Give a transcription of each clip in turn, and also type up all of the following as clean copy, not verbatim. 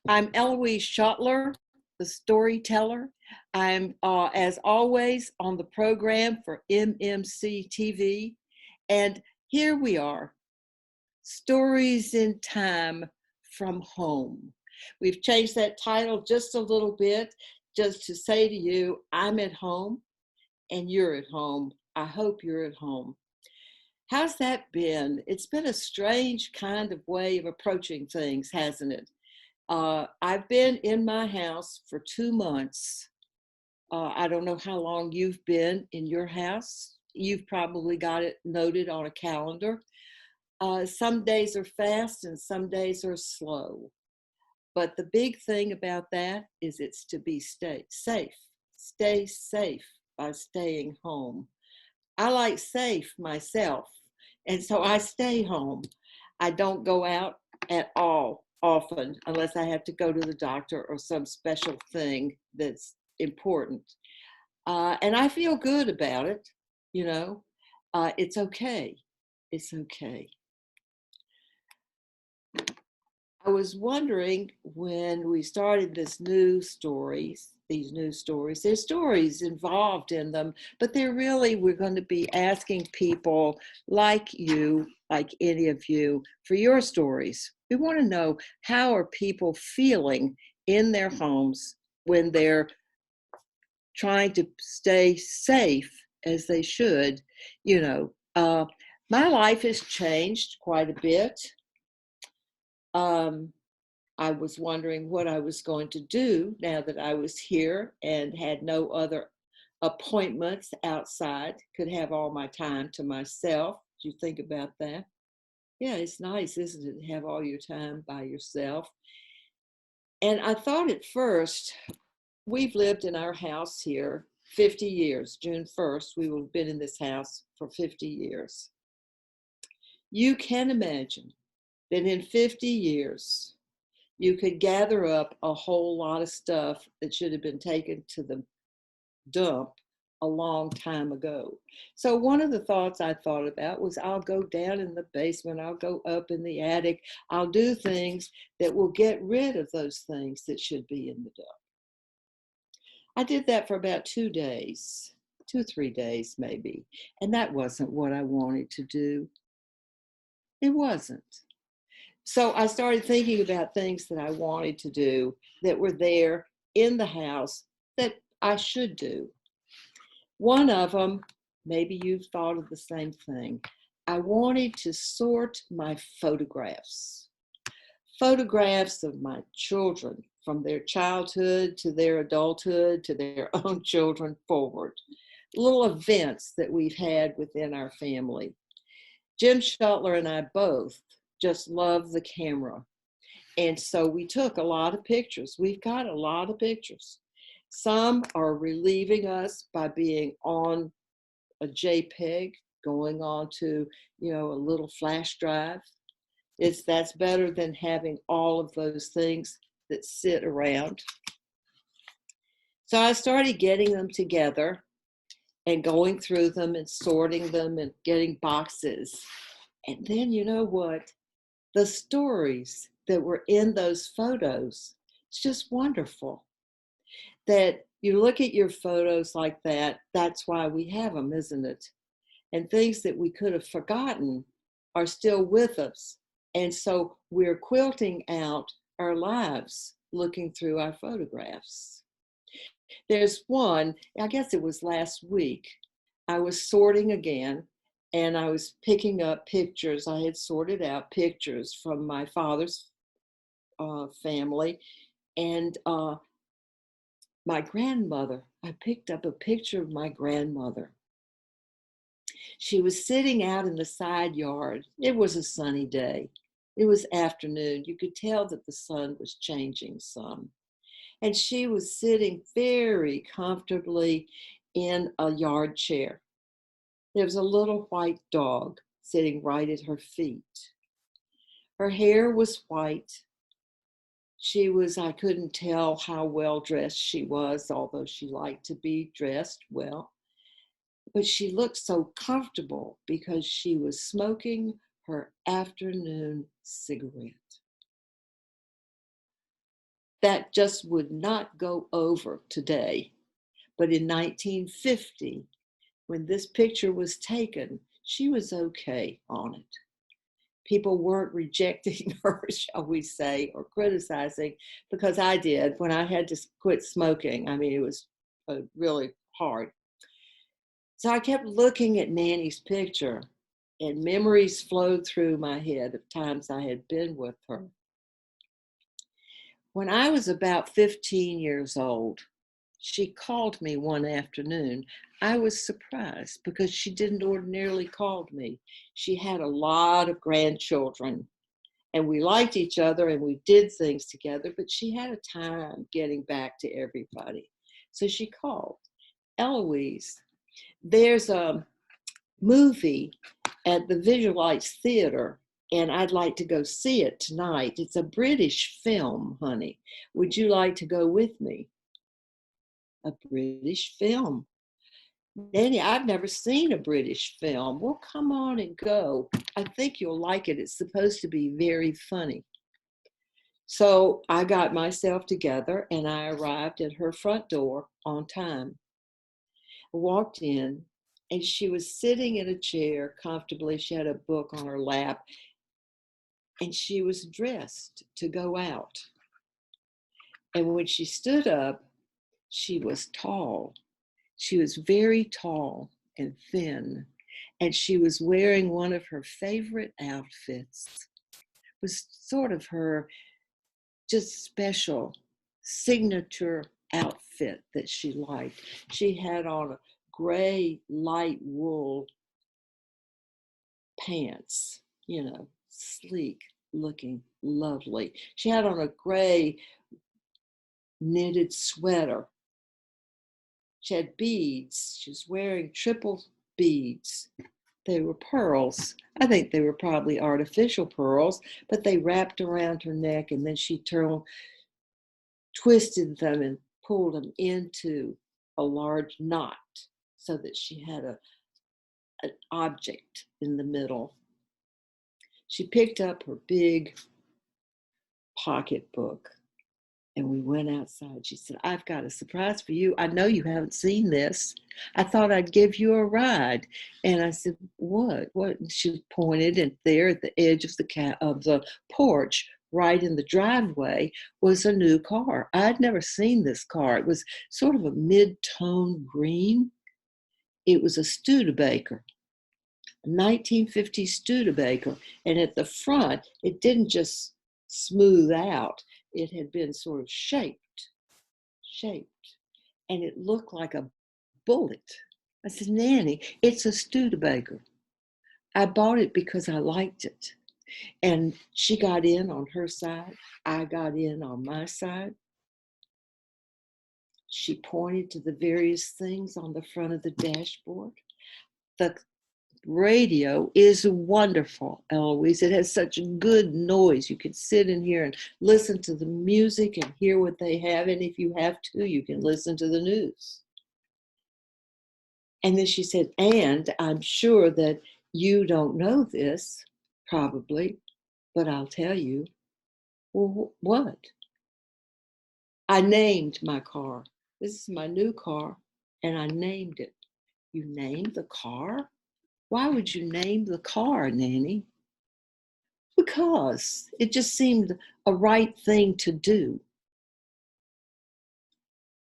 I'm Ellouise Schoettler, the storyteller. I'm, as always, on the program for MMCTV. And here we are, Stories in Time from Home. We've changed that title just a little bit, just to say to you, I'm at home and you're at home. I hope you're at home. How's that been? It's been a strange kind of way of approaching things, hasn't it? I've been in my house for 2 months. I don't know how long you've been in your house. You've probably got it noted on a calendar. Some days are fast and some days are slow. But the big thing about that is it's to stay safe. Stay safe by staying home. I like safe myself, and so I stay home. I don't go out at all often unless I have to go to the doctor or some special thing that's important. And I feel good about it, you know. It's okay. It's okay. I was wondering when we started these news stories, there's stories involved in them, but we're going to be asking people like you, like any of you, for your stories. We want to know, how are people feeling in their homes when they're trying to stay safe as they should, you know. My life has changed quite a bit. I was wondering what I was going to do now that I was here and had no other appointments outside, could have all my time to myself. Do you think about that? Yeah, it's nice, isn't it, to have all your time by yourself? And I thought at first, we've lived in our house here 50 years. June 1st, we will have been in this house for 50 years. You can imagine that in 50 years, you could gather up a whole lot of stuff that should have been taken to the dump a long time ago. So one of the thoughts I thought about was, I'll go down in the basement, I'll go up in the attic, I'll do things that will get rid of those things that should be in the dump. I did that for about 2 days, 3 days maybe, and that wasn't what I wanted to do. It wasn't. So I started thinking about things that I wanted to do that were there in the house that I should do. One of them, maybe you've thought of the same thing. I wanted to sort my photographs. Photographs of my children from their childhood to their adulthood to their own children forward. Little events that we've had within our family. Jim Schoettler and I both just love the camera. And so we took a lot of pictures. We've got a lot of pictures. Some are relieving us by being on a JPEG, going on to, a little flash drive. That's better than having all of those things that sit around. So I started getting them together and going through them and sorting them and getting boxes. And then, you know what? The stories that were in those photos, it's just wonderful. That you look at your photos like that, that's why we have them, isn't it? And things that we could have forgotten are still with us. And so we're quilting out our lives looking through our photographs. There's one, I guess it was last week, I was sorting again, and I was picking up pictures. I had sorted out pictures from my father's family, and my grandmother. I picked up a picture of my grandmother. She was sitting out in the side yard. It was a sunny day. It was afternoon. You could tell that the sun was changing some. And she was sitting very comfortably in a yard chair. There was a little white dog sitting right at her feet. Her hair was white. I couldn't tell how well dressed she was, although she liked to be dressed well. But she looked so comfortable because she was smoking her afternoon cigarette. that just would not go over today. But in 1950, when this picture was taken, she was okay on it. People weren't rejecting her, shall we say, or criticizing, because I did when I had to quit smoking. I mean, it was really hard. So I kept looking at Nanny's picture, and memories flowed through my head of times I had been with her. When I was about 15 years old, she called me one afternoon. I was surprised because she didn't ordinarily call me. She had a lot of grandchildren, and we liked each other and we did things together, but she had a time getting back to everybody. So she called. Ellouise, there's a movie at the Visual Arts Theater, and I'd like to go see it tonight. It's a British film, honey. Would you like to go with me? A British film. Nanny, I've never seen a British film. Well, come on and go. I think you'll like it. It's supposed to be very funny. So I got myself together and I arrived at her front door on time. I walked in and she was sitting in a chair comfortably. She had a book on her lap and she was dressed to go out. And when she stood up, she was tall. She was very tall and thin, and she was wearing one of her favorite outfits. It was sort of her just special signature outfit that she liked. She had on a gray light wool pants, sleek looking, lovely. She had on a gray knitted sweater. She had beads. She was wearing triple beads. They were pearls. I think they were probably artificial pearls, but they wrapped around her neck and then she twisted them and pulled them into a large knot so that she had an object in the middle. She picked up her big pocketbook and we went outside. She said, I've got a surprise for you. I know you haven't seen this. I thought I'd give you a ride. And I said, what? What? And she pointed, and there at the edge of the porch, right in the driveway, was a new car. I'd never seen this car. It was sort of a mid-tone green. It was a Studebaker, a 1950 Studebaker. And at the front, it didn't just smooth out. It had been sort of shaped, and it looked like a bullet. I said, Nanny, it's a Studebaker. I bought it because I liked it. And she got in on her side. I got in on my side. She pointed to the various things on the front of the dashboard. The radio is wonderful, Ellouise. It has such good noise. You can sit in here and listen to the music and hear what they have. And if you have to, you can listen to the news. And then she said, and I'm sure that you don't know this, probably, but I'll tell you. Well, what? I named my car. This is my new car, and I named it. You named the car? Why would you name the car, Nanny? Because it just seemed a right thing to do,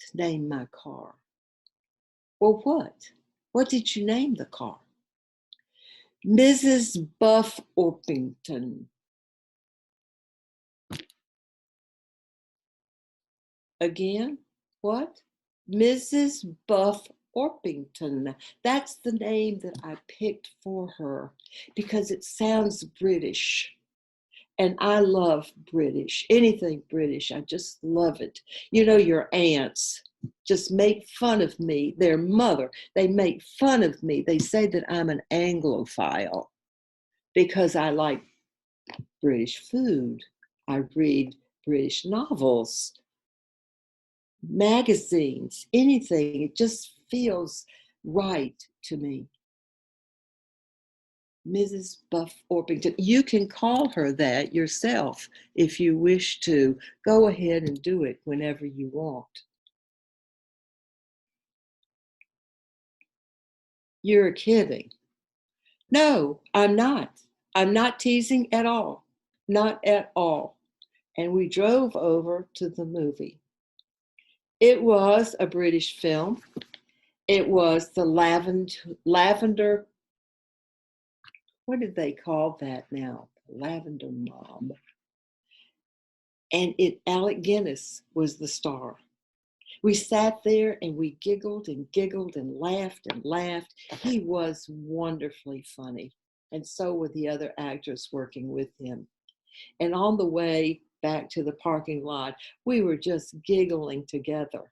to name my car. Well, what? What did you name the car? Mrs. Buff Orpington. Again? What? Mrs. Buff Orpington. That's the name that I picked for her because it sounds British. And I love British, anything British. I just love it. You know, your aunts just make fun of me. Their mother, they make fun of me. They say that I'm an Anglophile because I like British food. I read British novels, magazines, anything. It just feels right to me. Mrs. Buff Orpington. You can call her that yourself if you wish to. Go ahead and do it whenever you want. You're kidding. No, I'm not. I'm not teasing at all. Not at all. And we drove over to the movie. It was a British film. It was the lavender, what did they call that now? Lavender Mob. And Alec Guinness was the star. We sat there and we giggled and giggled and laughed and laughed. He was wonderfully funny. And so were the other actors working with him. And on the way back to the parking lot, we were just giggling together.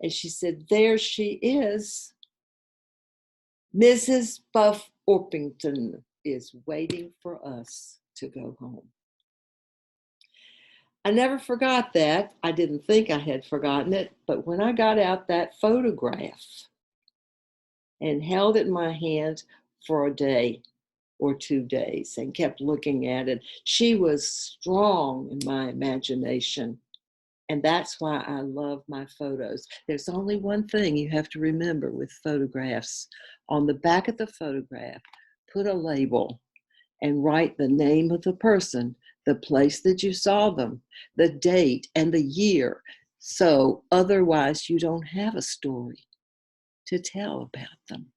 And she said, there she is. Mrs. Buff Orpington is waiting for us to go home. I never forgot that. I didn't think I had forgotten it, but when I got out that photograph and held it in my hand for a day or 2 days and kept looking at it, she was strong in my imagination. And that's why I love my photos. There's only one thing you have to remember with photographs. On the back of the photograph, put a label and write the name of the person, the place that you saw them, the date and the year. So otherwise you don't have a story to tell about them.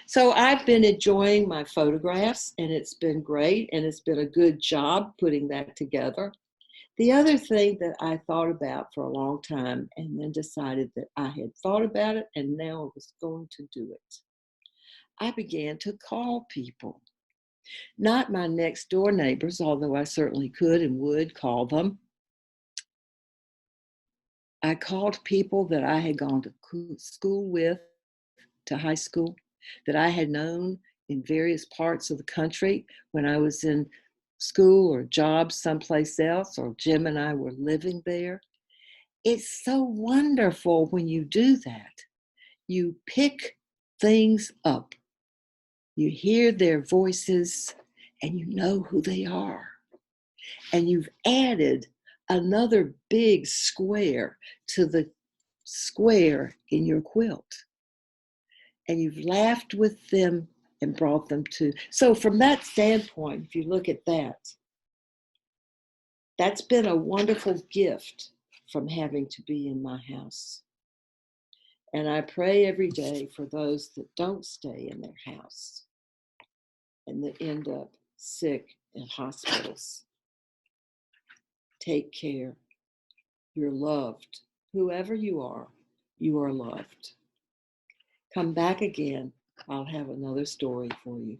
So I've been enjoying my photographs and it's been great and it's been a good job putting that together. The other thing that I thought about for a long time and then decided that I had thought about it and now I was going to do it. I began to call people. Not my next door neighbors, although I certainly could and would call them. I called people that I had gone to school with, to high school, that I had known in various parts of the country when I was in school or job someplace else, or Jim and I were living there. It's so wonderful when you do that. You pick things up. You hear their voices and you know who they are. And you've added another big square to the square in your quilt. And you've laughed with them and brought them to. So from that standpoint, if you look at that, that's been a wonderful gift from having to be in my house. And I pray every day for those that don't stay in their house and that end up sick in hospitals. Take care. You're loved. Whoever you are loved. Come back again. I'll have another story for you.